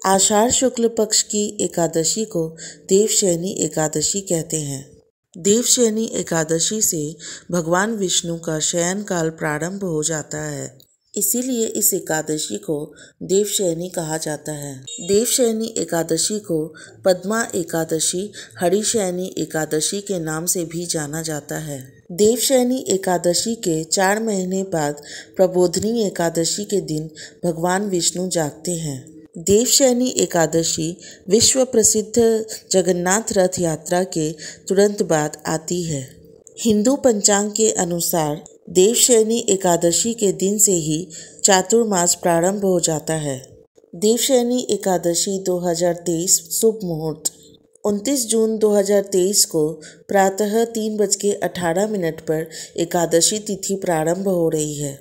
आषाढ़ शुक्ल पक्ष की एकादशी को देवशयनी एकादशी कहते हैं। देवशयनी एकादशी से भगवान विष्णु का शयन काल प्रारंभ हो जाता है, इसीलिए इस एकादशी को देवशयनी कहा जाता है। देवशयनी एकादशी को पद्मा एकादशी, हरिशयनी एकादशी के नाम से भी जाना जाता है। देवशयनी एकादशी के 4 महीने बाद प्रबोधिनी एकादशी के दिन भगवान विष्णु जागते हैं। देवशयनी एकादशी विश्व प्रसिद्ध जगन्नाथ रथ यात्रा के तुरंत बाद आती है। हिंदू पंचांग के अनुसार देवशयनी एकादशी के दिन से ही चातुर्मास प्रारंभ हो जाता है। देवशयनी एकादशी 2023 शुभ मुहूर्त 29 जून 2023 को प्रातः 3:18 पर एकादशी तिथि प्रारंभ हो रही है।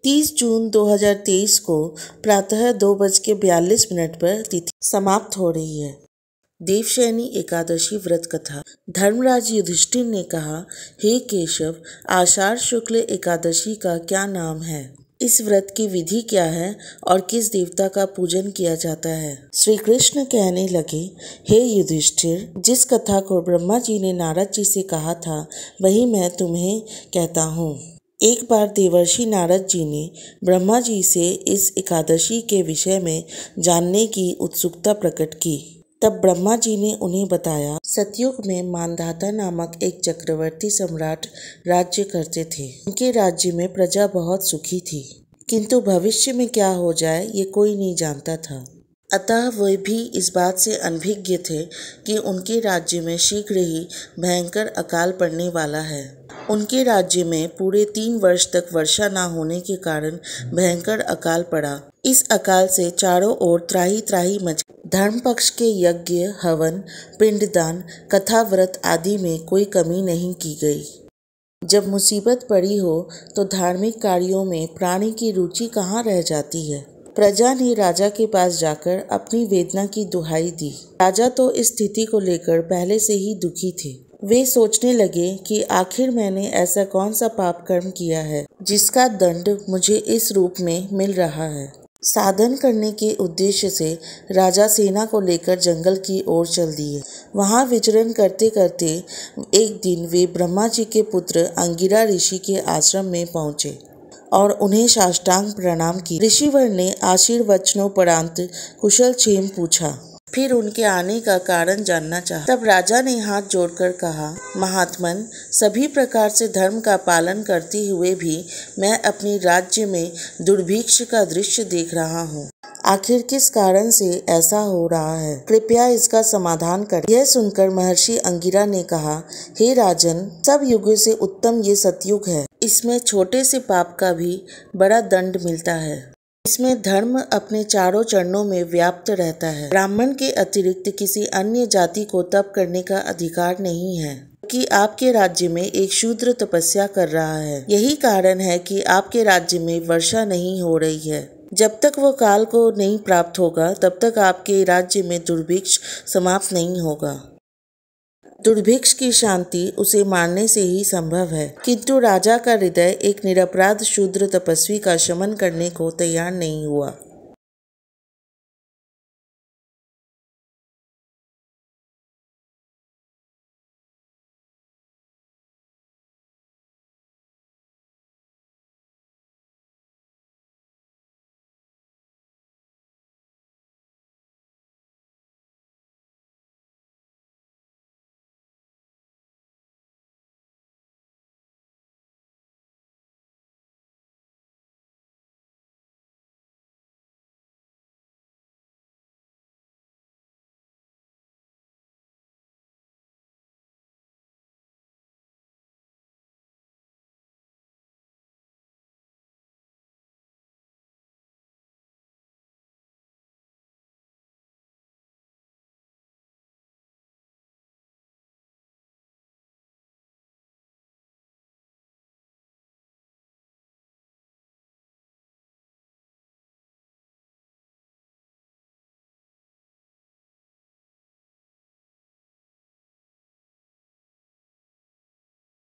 30 जून 2023 को प्रातः 2:42 पर तिथि समाप्त हो रही है। देवशयनी एकादशी व्रत कथा। धर्मराज युधिष्ठिर ने कहा, हे केशव, आषाढ़ शुक्ल एकादशी का क्या नाम है? इस व्रत की विधि क्या है और किस देवता का पूजन किया जाता है? श्री कृष्ण कहने लगे, हे युधिष्ठिर, जिस कथा को ब्रह्मा जी ने नारद जी से कहा था वही मैं तुम्हें कहता हूँ। एक बार देवर्षि नारद जी ने ब्रह्मा जी से इस एकादशी के विषय में जानने की उत्सुकता प्रकट की। तब ब्रह्मा जी ने उन्हें बताया, सतयुग में मानधाता नामक एक चक्रवर्ती सम्राट राज्य करते थे। उनके राज्य में प्रजा बहुत सुखी थी, किंतु भविष्य में क्या हो जाए ये कोई नहीं जानता था। अतः वे भी इस बात से अनभिज्ञ थे कि उनके राज्य में शीघ्र ही भयंकर अकाल पड़ने वाला है। उनके राज्य में पूरे 3 वर्ष तक वर्षा न होने के कारण भयंकर अकाल पड़ा। इस अकाल से चारों ओर त्राही त्राही मच। धर्म पक्ष के यज्ञ, हवन, पिंडदान, कथा, व्रत आदि में कोई कमी नहीं की गई। जब मुसीबत पड़ी हो तो धार्मिक कार्यों में प्राणी की रुचि कहाँ रह जाती है। प्रजा ने राजा के पास जाकर अपनी वेदना की दुहाई दी। राजा तो इस स्थिति को लेकर पहले से ही दुखी थे। वे सोचने लगे कि आखिर मैंने ऐसा कौन सा पाप कर्म किया है जिसका दंड मुझे इस रूप में मिल रहा है। साधन करने के उद्देश्य से राजा सेना को लेकर जंगल की ओर चल दिए। वहां विचरण करते करते एक दिन वे ब्रह्मा जी के पुत्र अंगिरा ऋषि के आश्रम में पहुंचे और उन्हें साष्टांग प्रणाम की। ऋषिवर ने आशीर्वचनोपरांत कुशल क्षेम पूछा, फिर उनके आने का कारण जानना चाहा। तब राजा ने हाथ जोड़कर कहा, महात्मन, सभी प्रकार से धर्म का पालन करते हुए भी मैं अपनी राज्य में दुर्भिक्ष का दृश्य देख रहा हूँ। आखिर किस कारण से ऐसा हो रहा है? कृपया इसका समाधान करें। यह सुनकर महर्षि अंगिरा ने कहा, हे राजन, सब युगों से उत्तम ये सतयुग है। इसमें छोटे से पाप का भी बड़ा दंड मिलता है। इसमें धर्म अपने चारों चरणों में व्याप्त रहता है। ब्राह्मण के अतिरिक्त किसी अन्य जाति को तप करने का अधिकार नहीं है कि आपके राज्य में एक शूद्र तपस्या कर रहा है। यही कारण है कि आपके राज्य में वर्षा नहीं हो रही है। जब तक वो काल को नहीं प्राप्त होगा तब तक आपके राज्य में दुर्भिक्ष समाप्त नहीं होगा। दुर्भिक्ष की शांति उसे मारने से ही संभव है, किंतु राजा का हृदय एक निरपराध शूद्र तपस्वी का शमन करने को तैयार नहीं हुआ।